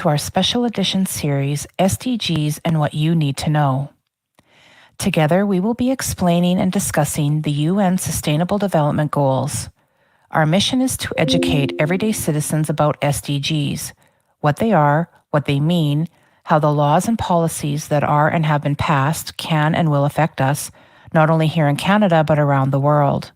to our special edition series, SDGs and What You Need to Know. Together, we will be explaining and discussing the UN Sustainable Development Goals. Our mission is to educate everyday citizens about SDGs, what they are, what they mean, how the laws and policies that are and have been passed can and will affect us, not only here in Canada, but around the world.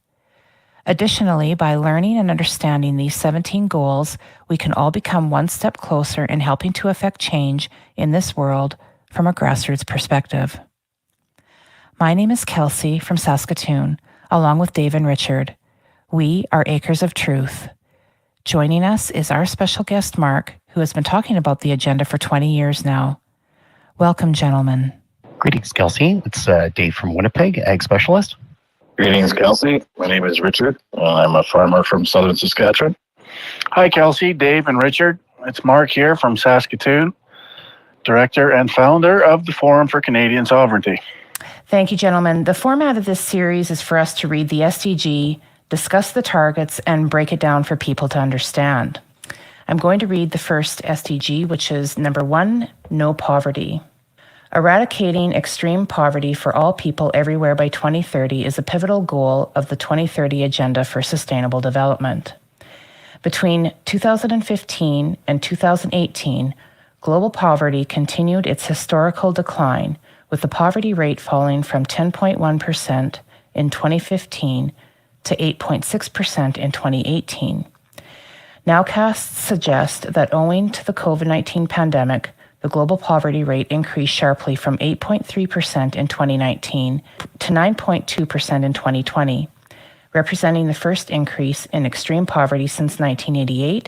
Additionally, by learning and understanding these 17 goals, we can all become one step closer in helping to affect change in this world from a grassroots perspective. My name is Kelsey from Saskatoon, along with Dave and Richard. We are Acres of Truth. Joining us is our special guest, Mark, who has been talking about the agenda for 20 years now. Welcome, gentlemen. Greetings, Kelsey. It's Dave from Winnipeg, Ag Specialist. Greetings, Kelsey. My name is Richard. I'm a farmer from southern Saskatchewan. Hi, Kelsey, Dave, and Richard. It's Mark here from Saskatoon, Director and Founder of the Forum for Canadian Sovereignty. Thank you, gentlemen. The format of this series is for us to read the SDG, discuss the targets, and break it down for people to understand. I'm going to read the first SDG, which is number 1, no poverty. Eradicating extreme poverty for all people everywhere by 2030 is a pivotal goal of the 2030 Agenda for Sustainable Development. Between 2015 and 2018, global poverty continued its historical decline, with the poverty rate falling from 10.1% in 2015 to 8.6% in 2018. Nowcasts suggest that owing to the COVID-19 pandemic, the global poverty rate increased sharply from 8.3% in 2019 to 9.2% in 2020, representing the first increase in extreme poverty since 1988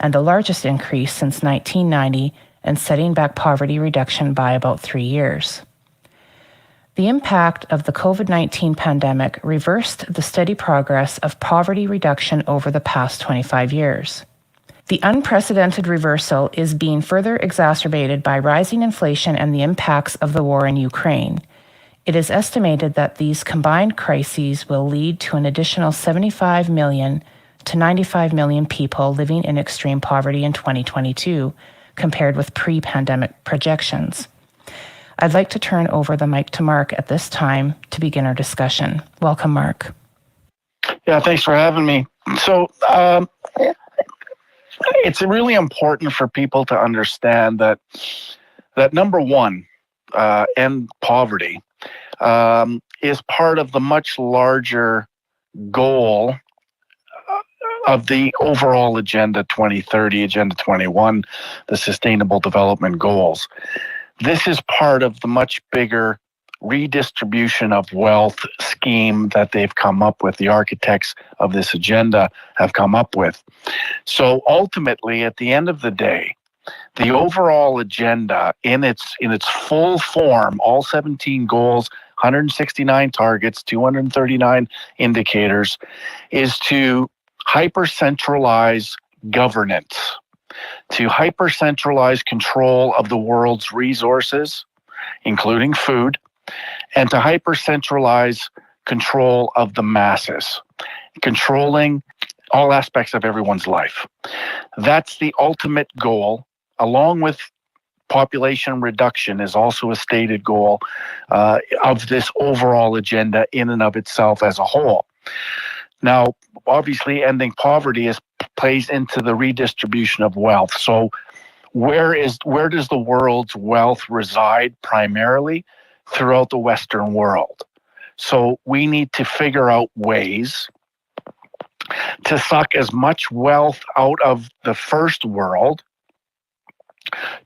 and the largest increase since 1990, and setting back poverty reduction by about 3 years. The impact of the COVID-19 pandemic reversed the steady progress of poverty reduction over the past 25 years. The unprecedented reversal is being further exacerbated by rising inflation and the impacts of the war in Ukraine. It is estimated that these combined crises will lead to an additional 75 million to 95 million people living in extreme poverty in 2022, compared with pre-pandemic projections. I'd like to turn over the mic to Mark at this time to begin our discussion. Welcome, Mark. Yeah, thanks for having me. So, it's really important for people to understand that number one, end poverty, is part of the much larger goal of the overall Agenda 2030, Agenda 21, the Sustainable Development Goals. This is part of the much bigger redistribution of wealth scheme that they've come up with, the architects of this agenda have come up with. So ultimately, at the end of the day, the overall agenda in its full form, all 17 goals, 169 targets, 239 indicators, is to hyper-centralize governance, to hyper-centralize control of the world's resources, including food, and to hyper-centralize control of the masses, controlling all aspects of everyone's life. That's the ultimate goal, along with population reduction is also a stated goal of this overall agenda in and of itself as a whole. Now, obviously, ending poverty plays into the redistribution of wealth. So where does the world's wealth reside primarily? Throughout the Western world. So we need to figure out ways to suck as much wealth out of the first world,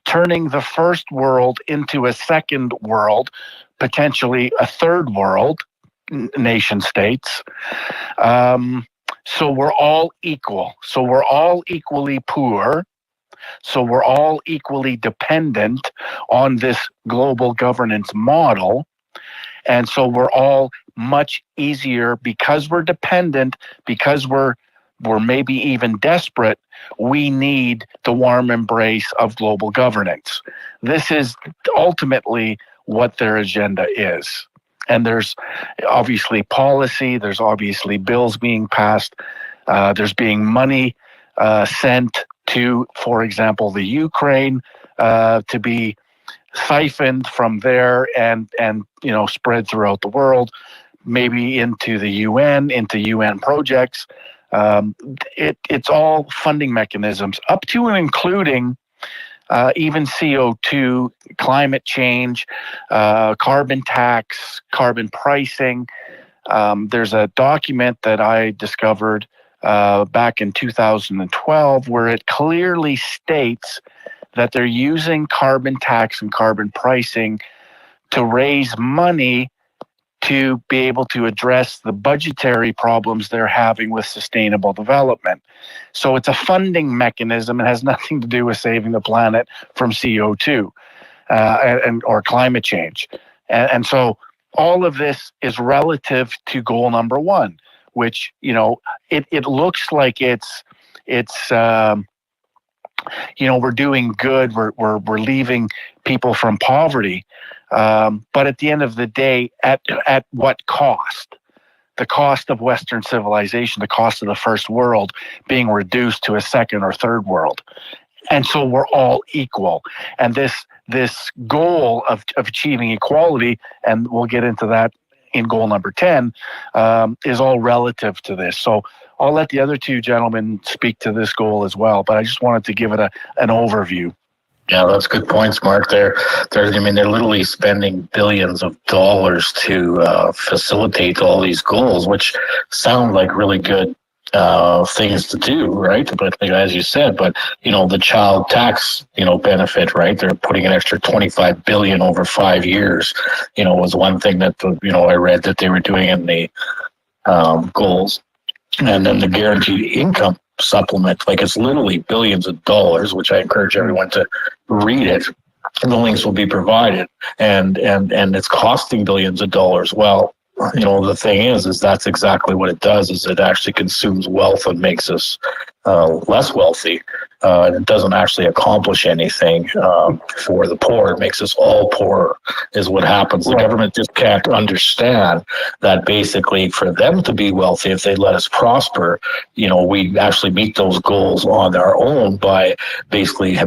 turning the first world into a second world, potentially a third world, nation states. So we're all equal. So we're all equally poor. So we're all equally dependent on this global governance model. And so we're all much easier because we're dependent, because we're maybe even desperate, we need the warm embrace of global governance. This is ultimately what their agenda is. And there's obviously policy, there's obviously bills being passed, there's being money sent to, for example, the Ukraine, to be siphoned from there and spread throughout the world, maybe into the UN, into UN projects. It's all funding mechanisms up to and including even CO2, climate change, carbon tax, carbon pricing. There's a document that I discovered back in 2012 where it clearly states that they're using carbon tax and carbon pricing to raise money to be able to address the budgetary problems they're having with sustainable development. So it's a funding mechanism. It has nothing to do with saving the planet from CO2 or climate change. And so all of this is relative to goal number one, which, it looks like it's we're doing good. We're leaving people from poverty. But at the end of the day, at what cost? The cost of Western civilization, the cost of the first world being reduced to a second or third world. And so we're all equal. And this goal of achieving equality, and we'll get into that in goal number 10, is all relative to this. So I'll let the other two gentlemen speak to this goal as well, but I just wanted to give it an overview. Yeah, that's good points, Mark. They're literally spending billions of dollars to facilitate all these goals, which sound like really good things to do, right? But as you said, the child tax, benefit, right? They're putting an extra $25 billion over 5 years. Was one thing that I read that they were doing in the goals, and then the guaranteed income supplement, it's literally billions of dollars, which I encourage everyone to read it. And the links will be provided, and it's costing billions of dollars. Well, the thing is that's exactly what it does, is it actually consumes wealth and makes us less wealthy. It doesn't actually accomplish anything for the poor. It makes us all poorer is what happens. The government just can't understand that basically for them to be wealthy, if they let us prosper, we actually meet those goals on our own by basically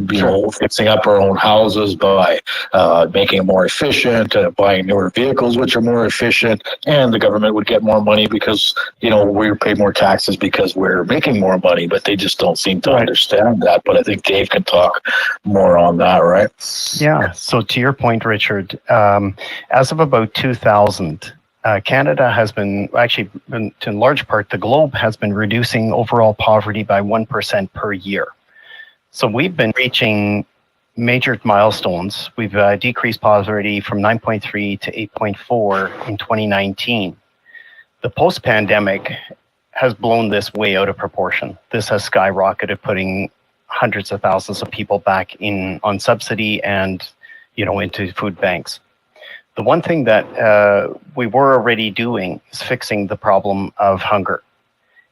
fixing up our own houses, by making it more efficient, buying newer vehicles which are more efficient, and the government would get more money because we pay more taxes because we're making more money, but they just don't seem to understand that. But I think Dave can talk more on that, right? Yeah. So to your point, Richard, as of about 2000, Canada has been in large part, the globe has been reducing overall poverty by 1% per year. So we've been reaching major milestones. We've decreased poverty from 9.3 to 8.4 in 2019. The post-pandemic has blown this way out of proportion. This has skyrocketed, putting hundreds of thousands of people back on subsidy and into food banks. The one thing that we were already doing is fixing the problem of hunger.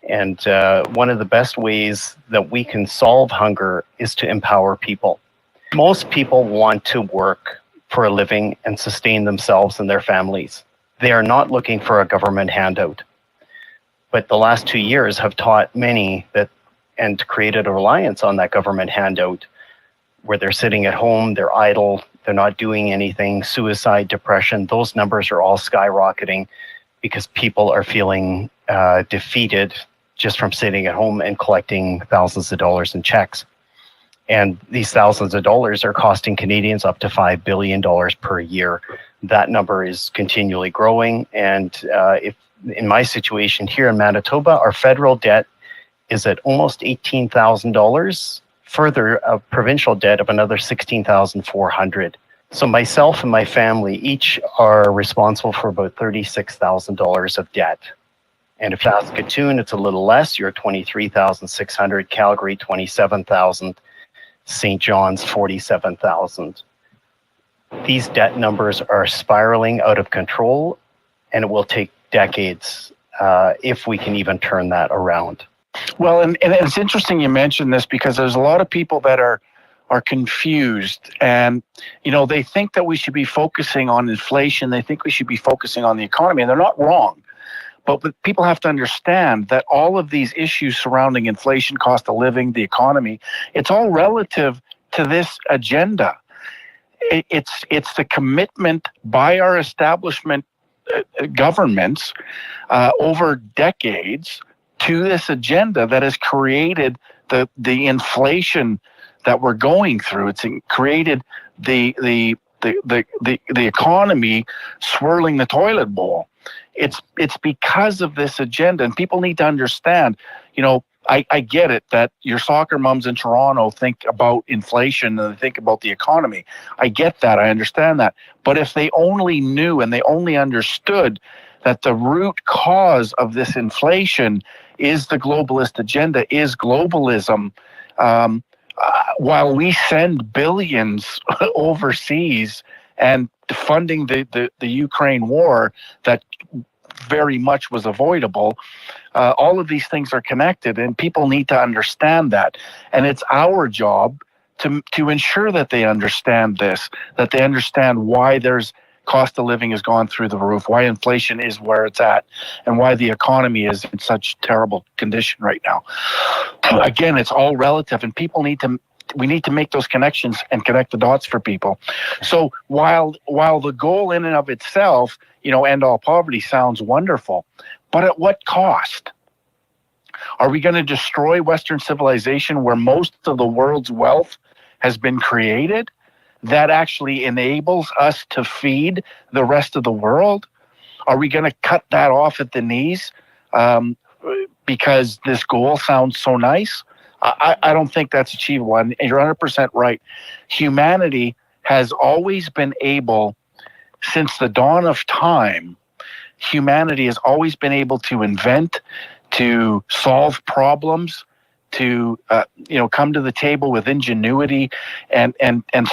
And one of the best ways that we can solve hunger is to empower people. Most people want to work for a living and sustain themselves and their families. They are not looking for a government handout. But the last 2 years have taught many and created a reliance on that government handout, where they're sitting at home, they're idle, they're not doing anything, suicide, depression, those numbers are all skyrocketing because people are feeling defeated just from sitting at home and collecting thousands of dollars in checks. And these thousands of dollars are costing Canadians up to $5 billion per year. That number is continually growing. And if in my situation here in Manitoba, our federal debt is at almost $18,000, further a provincial debt of another $16,400. So myself and my family each are responsible for about $36,000 of debt. And if Saskatoon, it's a little less. You're $23,600, Calgary, $27,000, St. John's, $47,000. These debt numbers are spiraling out of control, and it will take decades if we can even turn that around. Well, and it's interesting you mentioned this, because there's a lot of people that are confused, and they think that we should be focusing on inflation. They think we should be focusing on the economy, and they're not wrong. But people have to understand that all of these issues surrounding inflation, cost of living, the economy, it's all relative to this agenda. It's the commitment by our establishment governments over decades to this agenda that has created the inflation that we're going through. It's created the economy swirling the toilet bowl. It's because of this agenda, and people need to understand. I get it that your soccer moms in Toronto think about inflation and they think about the economy. I get that. I understand that. But if they only knew and they only understood that the root cause of this inflation is the globalist agenda, is globalism, while we send billions overseas and funding the Ukraine war that very much was avoidable, all of these things are connected, and people need to understand that. And it's our job to ensure that they understand this, that they understand why there's cost of living has gone through the roof, why inflation is where it's at, and why the economy is in such terrible condition right now. Again, it's all relative, and we need to make those connections and connect the dots for people. So while the goal in and of itself, end all poverty sounds wonderful, but at what cost? Are we going to destroy Western civilization where most of the world's wealth has been created that actually enables us to feed the rest of the world? Are we going to cut that off at the knees because this goal sounds so nice? I don't think that's achievable. And you're 100% right. Humanity has always been able, since the dawn of time, humanity has always been able to invent, to solve problems, to come to the table with ingenuity and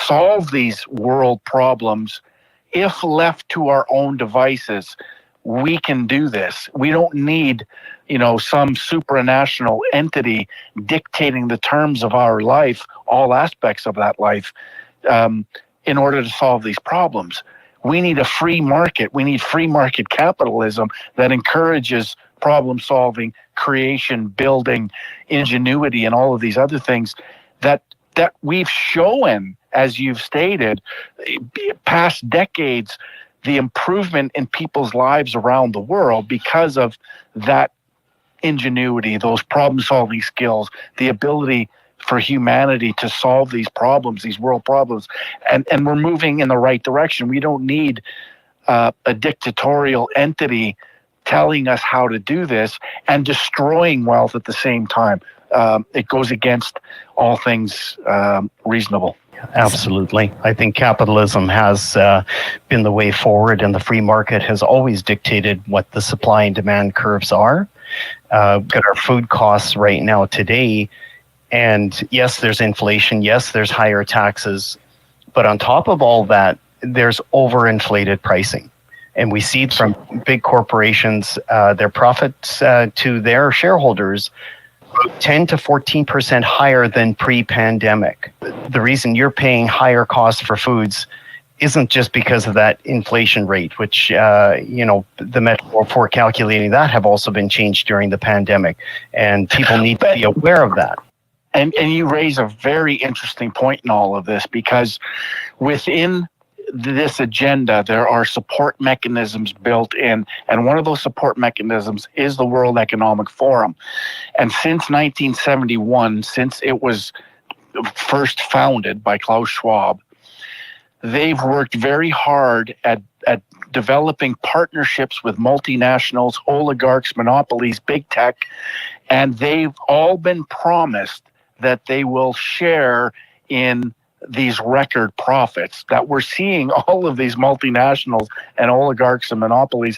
solve these world problems. If left to our own devices, we can do this. We don't need some supranational entity dictating the terms of our life, all aspects of that life, in order to solve these problems. We need a free market. We need free market capitalism that encourages problem solving, creation, building, ingenuity, and all of these other things that we've shown, as you've stated, past decades, the improvement in people's lives around the world because of that ingenuity, those problem-solving skills, the ability for humanity to solve these problems, these world problems, and we're moving in the right direction. We don't need a dictatorial entity telling us how to do this and destroying wealth at the same time. It goes against all things reasonable. Absolutely. I think capitalism has been the way forward, and the free market has always dictated what the supply and demand curves are. Look at our food costs right now today, and yes, there's inflation, yes, there's higher taxes, but on top of all that, there's overinflated pricing. And we see from big corporations, their profits to their shareholders 10 to 14% higher than pre-pandemic. The reason you're paying higher costs for foods isn't just because of that inflation rate, which, the metaphor for calculating that have also been changed during the pandemic. And people need to be aware of that. And you raise a very interesting point in all of this, because within this agenda, there are support mechanisms built in, and one of those support mechanisms is the World Economic Forum. And since 1971, since it was first founded by Klaus Schwab, they've worked very hard at developing partnerships with multinationals, oligarchs, monopolies, big tech, and they've all been promised that they will share in these record profits that we're seeing all of these multinationals and oligarchs and monopolies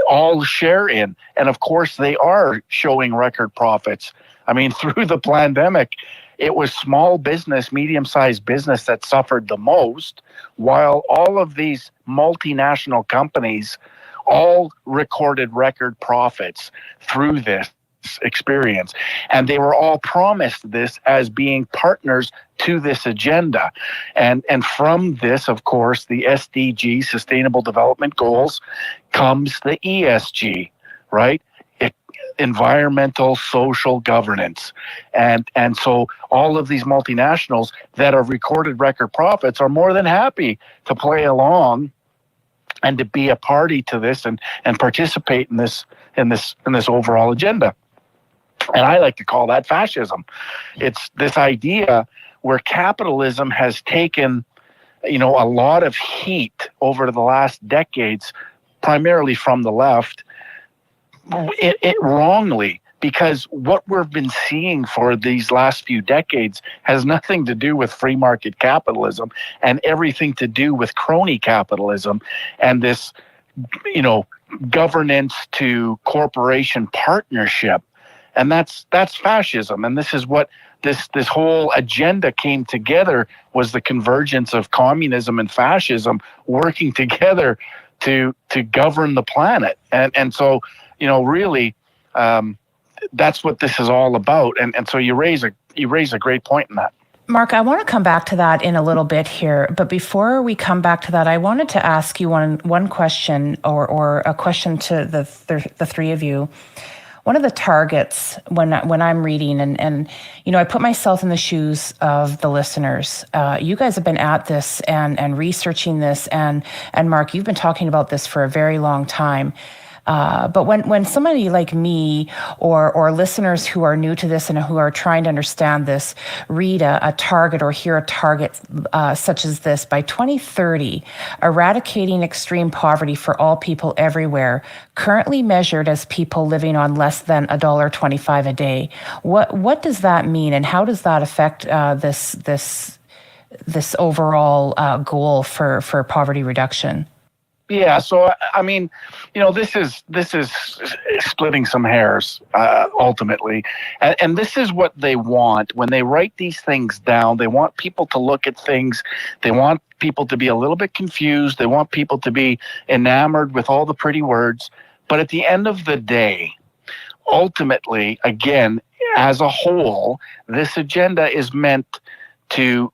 all share in. And of course, they are showing record profits. I mean, through the pandemic, it was small business, medium-sized business that suffered the most, while all of these multinational companies all recorded record profits through this experience. And they were all promised this as being partners to this agenda. And from this, of course, the SDG, Sustainable Development Goals, comes the ESG, right? Environmental, social governance. And so all of these multinationals that have recorded record profits are more than happy to play along and to be a party to this and participate in this overall agenda. And I like to call that fascism. It's this idea where capitalism has taken, a lot of heat over the last decades, primarily from the left, it wrongly, because what we've been seeing for these last few decades has nothing to do with free market capitalism and everything to do with crony capitalism and this, governance to corporation partnership. And that's fascism. And this is what this whole agenda came together, was the convergence of communism and fascism working together to govern the planet. And so, really, that's what this is all about. And so you raise a great point in that. Mark, I want to come back to that in a little bit here, but before we come back to that, I wanted to ask you one question, or a question to the three of you. One of the targets when I'm reading, and I put myself in the shoes of the listeners. You guys have been at this and researching this, and Mark, you've been talking about this for a very long time. But when somebody like me or listeners who are new to this and who are trying to understand this read a target or hear a target such as this, by 2030, eradicating extreme poverty for all people everywhere, currently measured as people living on less than $1.25 a day. What does that mean, and how does that affect this overall goal for poverty reduction? Yeah, so I mean, this is splitting some hairs ultimately, and this is what they want when they write these things down. They want people to look at things. They want people to be a little bit confused. They want people to be enamored with all the pretty words. But at the end of the day, ultimately, again, as a whole, this agenda is meant to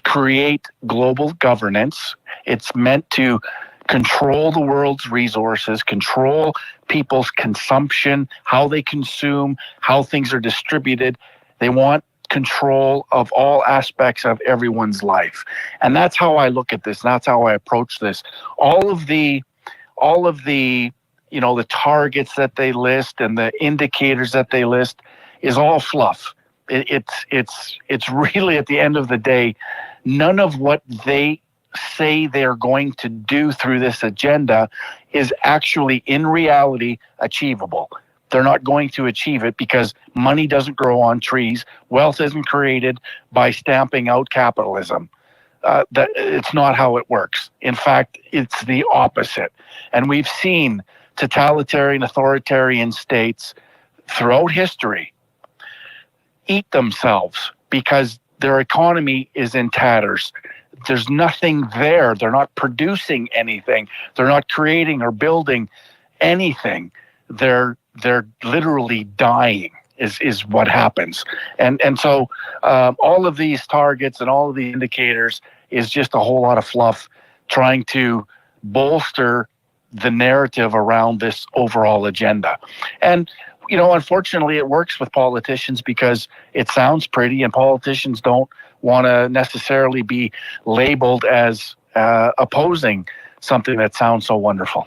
create global governance. It's meant to control the world's resources, control people's consumption, how they consume, how things are distributed. They want control of all aspects of everyone's life. And that's how I look at this. That's how I approach this. All of the the targets that they list and the indicators that they list is all fluff. It's really, at the end of the day, none of what they say they're going to do through this agenda is actually, in reality, achievable. They're not going to achieve it because money doesn't grow on trees. Wealth isn't created by stamping out capitalism. That it's not how it works. In fact, it's the opposite. And we've seen totalitarian, authoritarian states throughout history eat themselves because their economy is in tatters. There's nothing there. They're not producing anything. They're not creating or building anything. They're literally dying is what happens. And so all of these targets and all of the indicators is just a whole lot of fluff trying to bolster the narrative around this overall agenda. And unfortunately, it works with politicians because it sounds pretty, and politicians don't want to necessarily be labeled as opposing something that sounds so wonderful.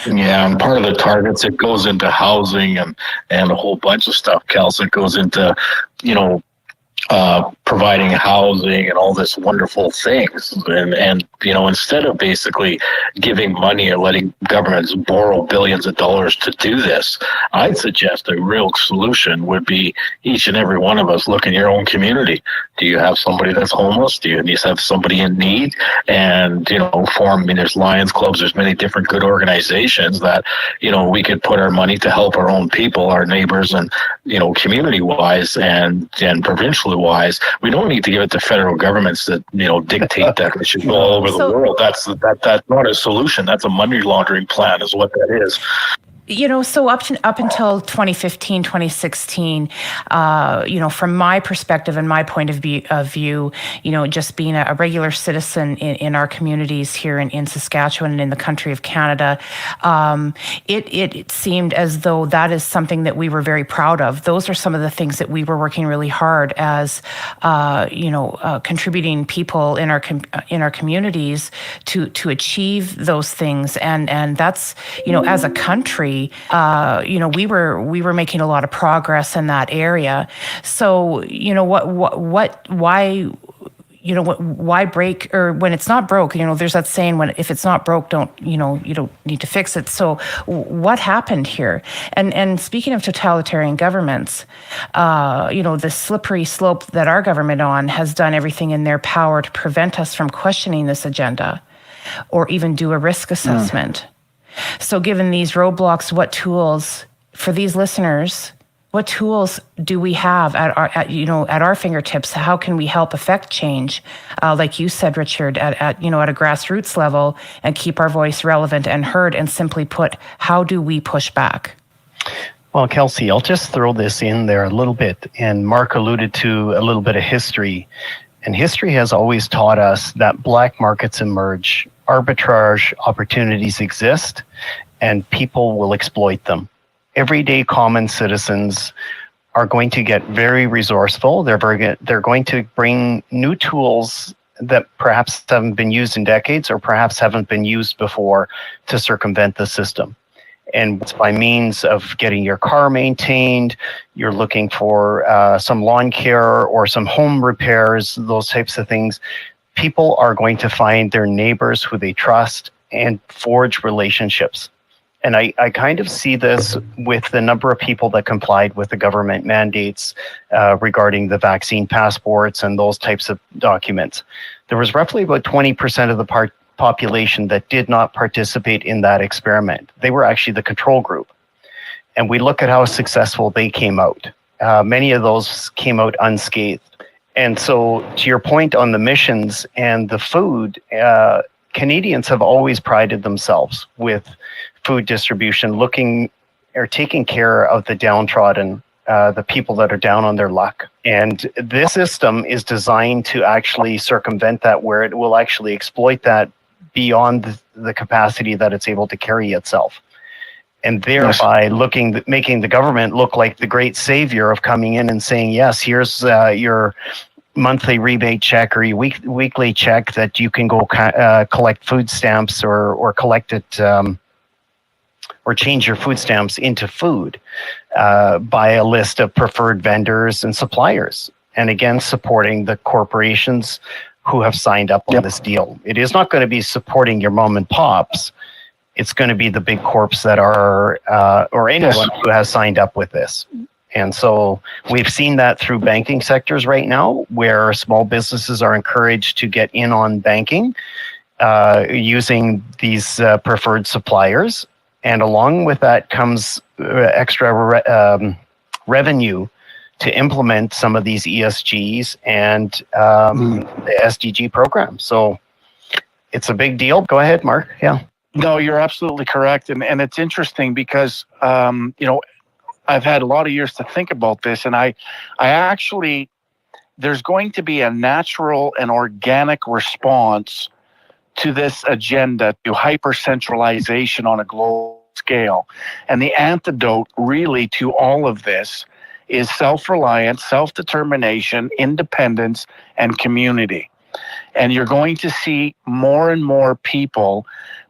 Yeah, and part of the targets, it goes into housing and a whole bunch of stuff, Kels. It goes into, providing housing and all this wonderful things. And instead of basically giving money or letting governments borrow billions of dollars to do this, I'd suggest a real solution would be each and every one of us look in your own community. Do you have somebody that's homeless? Do you have somebody in need? And, there's Lions Clubs, there's many different good organizations that, we could put our money to help our own people, our neighbors, and, community-wise and provincially wise. We don't need to give it to federal governments that dictate that it should go all over the world. That's not a solution. That's a money laundering plan, is what that is. So up until 2015, 2016, from my perspective and my point of view, just being a regular citizen in our communities here in Saskatchewan and in the country of Canada, it seemed as though that is something that we were very proud of. Those are some of the things that we were working really hard as, contributing people in our communities to achieve those things, and that's as a country. We were making a lot of progress in that area. So, why break, or when it's not broke, there's that saying, if it's not broke, you don't need to fix it. So what happened here? And speaking of totalitarian governments, the slippery slope that our government has done everything in their power to prevent us from questioning this agenda or even do a risk assessment. So given these roadblocks, what tools for these listeners, what tools do we have at our fingertips? How can we help affect change? Like you said, Richard, at a grassroots level, and keep our voice relevant and heard, and simply put, how do we push back? Well, Kelsey, I'll just throw this in there a little bit. And Mark alluded to a little bit of history. And history has always taught us that black markets emerge, arbitrage opportunities exist, and people will exploit them. Everyday common citizens are going to get very resourceful. They're going to bring new tools that perhaps haven't been used in decades or perhaps haven't been used before to circumvent the system. And it's by means of getting your car maintained, you're looking for some lawn care or some home repairs, those types of things. People are going to find their neighbors who they trust and forge relationships. And I kind of see this with the number of people that complied with the government mandates regarding the vaccine passports and those types of documents. There was roughly about 20% of the population that did not participate in that experiment. They were actually the control group. And we look at how successful they came out. Many of those came out unscathed. And so to your point on the missions and the food, Canadians have always prided themselves with food distribution, looking or taking care of the downtrodden, the people that are down on their luck. And this system is designed to actually circumvent that, where it will actually exploit that beyond the capacity that it's able to carry itself. And thereby making the government look like the great savior of coming in and saying, yes, here's your monthly rebate check or your weekly check that you can go collect food stamps or collect it or change your food stamps into food by a list of preferred vendors and suppliers. And again, supporting the corporations who have signed up on this deal. It is not going to be supporting your mom and pops. It's going to be the big corps that are, or anyone who has signed up with this. And so we've seen that through banking sectors right now, where small businesses are encouraged to get in on banking using these preferred suppliers. And along with that comes extra revenue to implement some of these ESGs and the SDG program. So it's a big deal. Go ahead, Mark. Yeah. No, you're absolutely correct. And it's interesting because, I've had a lot of years to think about this, and I actually, there's going to be a natural and organic response to this agenda, to hyper-centralization on a global scale. And the antidote really to all of this is self-reliance, self-determination, independence, and community. And you're going to see more and more people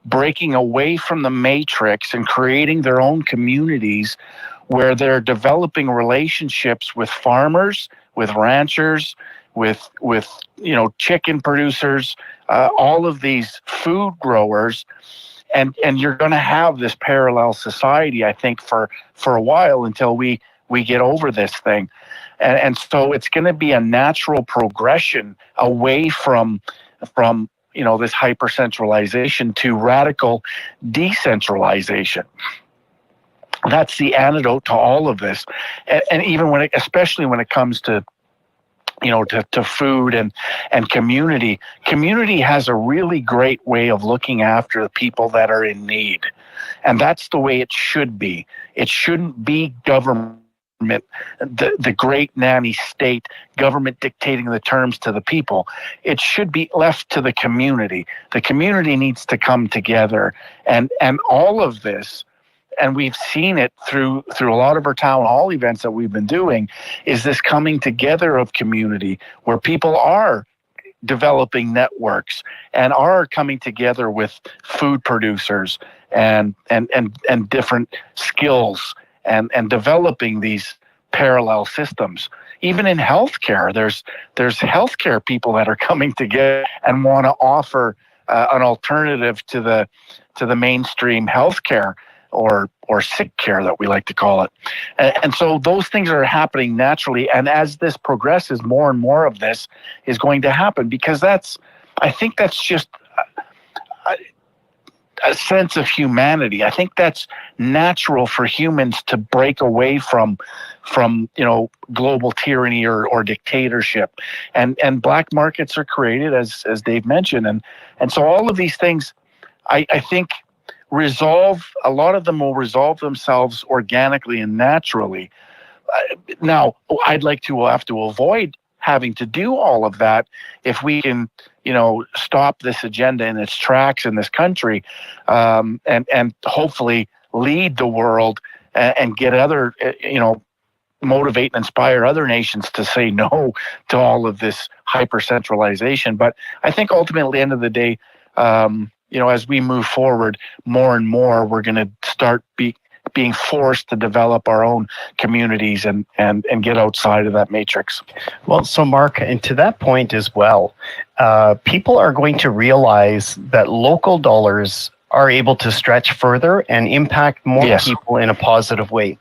breaking away from the matrix and creating their own communities where they're developing relationships with farmers, with ranchers, with chicken producers, all of these food growers. And you're going to have this parallel society, I think, for a while until we get over this thing. And so it's going to be a natural progression away from this hyper-centralization to radical decentralization. That's the antidote to all of this. And even especially when it comes to food and community. Community has a really great way of looking after the people that are in need. And that's the way it should be. It shouldn't be government, the great nanny state, government dictating the terms to the people. It should be left to the community. The community needs to come together, and all of this, and we've seen it through a lot of our town hall events that we've been doing, is this coming together of community where people are developing networks and are coming together with food producers and different skills and developing these parallel systems. Even in healthcare, there's healthcare people that are coming together and want to offer an alternative to the mainstream healthcare or sick care that we like to call it. And so those things are happening naturally. And as this progresses, more and more of this is going to happen, because I think that's just a sense of humanity. I think that's natural for humans to break away from global tyranny or dictatorship. And black markets are created, as Dave mentioned. And so all of these things, I think, a lot of them will resolve themselves organically and naturally. Now, I'd like to have to avoid having to do all of that if we can, stop this agenda in its tracks in this country, and hopefully lead the world and get other, motivate and inspire other nations to say no to all of this hyper-centralization. But I think ultimately, at the end of the day, as we move forward more and more, we're going to start being forced to develop our own communities and get outside of that matrix. Well, so Mark, and to that point as well, people are going to realize that local dollars are able to stretch further and impact more people in a positive way.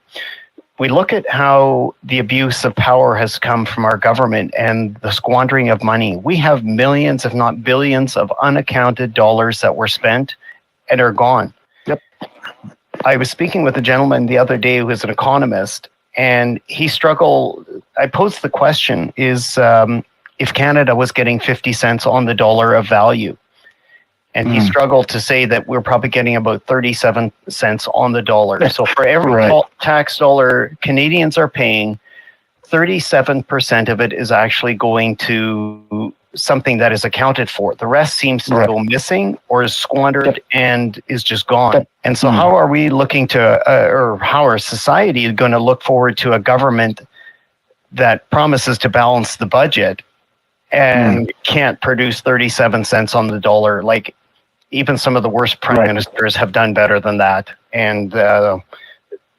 We look at how the abuse of power has come from our government and the squandering of money. We have millions, if not billions, of unaccounted dollars that were spent and are gone. Yep. I was speaking with a gentleman the other day who is an economist, and he struggled. I posed the question, is if Canada was getting 50 cents on the dollar of value, and he struggled to say that we're probably getting about 37 cents on the dollar. So for every tax dollar Canadians are paying, 37% of it is actually going to something that is accounted for. The rest seems to go missing or is squandered and is just gone. And so how are we looking to, or how our society is going to look forward to a government that promises to balance the budget and can't produce 37 cents on the dollar? Like, even some of the worst prime ministers have done better than that. And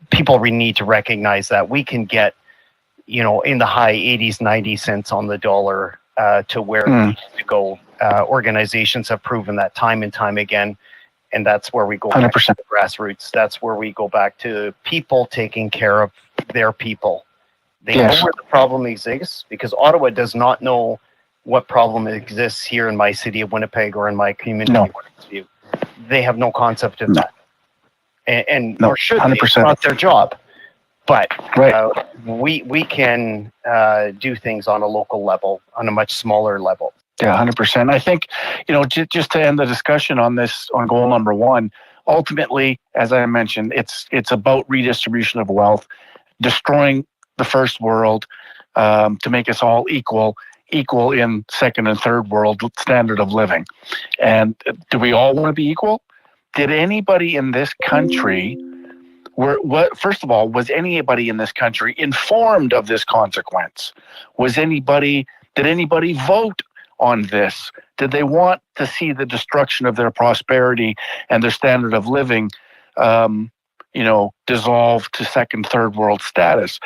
people really need to recognize that we can get, in the high 80s, 90 cents on the dollar to where we need to go. Organizations have proven that time and time again. And that's where we go back to the grassroots. That's where we go back to people taking care of their people. They know where the problem exists, because Ottawa does not know what problem exists here in my city of Winnipeg or in my community of Westview. They have no concept of that. And nor should they. It's not their job. But we can do things on a local level, on a much smaller level. Yeah, 100%. I think, just to end the discussion on this, on goal number 1, ultimately, as I mentioned, it's about redistribution of wealth, destroying the first world to make us all equal in second and third world standard of living. And do we all want to be equal? Did anybody in this country, first of all, was anybody in this country informed of this consequence? Did anybody vote on this? Did they want to see the destruction of their prosperity and their standard of living dissolve to second, third world status?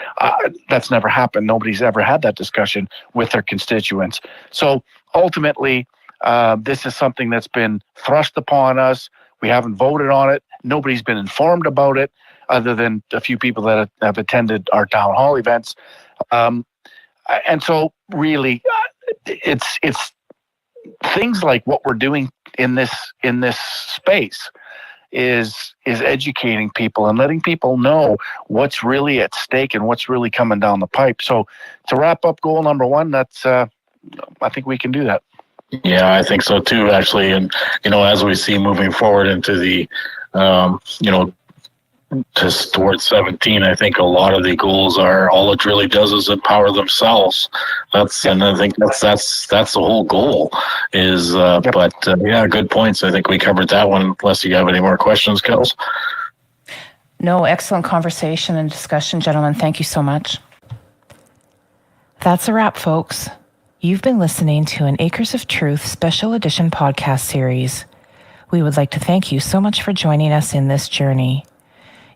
That's never happened. Nobody's ever had that discussion with their constituents. So ultimately, this is something that's been thrust upon us. We haven't voted on it. Nobody's been informed about it, other than a few people that have attended our town hall events. And so really, it's things like what we're doing in this space is educating people and letting people know what's really at stake and what's really coming down the pipe. So to wrap up goal number 1, that's I think we can do that. Yeah, I think so too, actually. And, as we see moving forward into the Towards 17, I think a lot of the goals are all it really does is empower themselves. And I think that's the whole goal is, but good points. I think we covered that one, unless you have any more questions, Kels. No, excellent conversation and discussion, gentlemen. Thank you so much. That's a wrap, folks. You've been listening to an Acres of Truth special edition podcast series. We would like to thank you so much for joining us in this journey.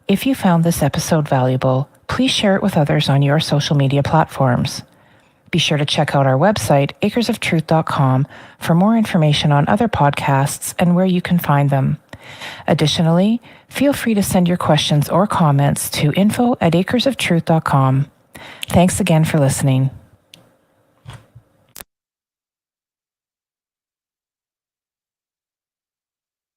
If you found this episode valuable, please share it with others on your social media platforms. Be sure to check out our website, acresoftruth.com, for more information on other podcasts and where you can find them. Additionally, feel free to send your questions or comments to info@acresoftruth.com. Thanks again for listening.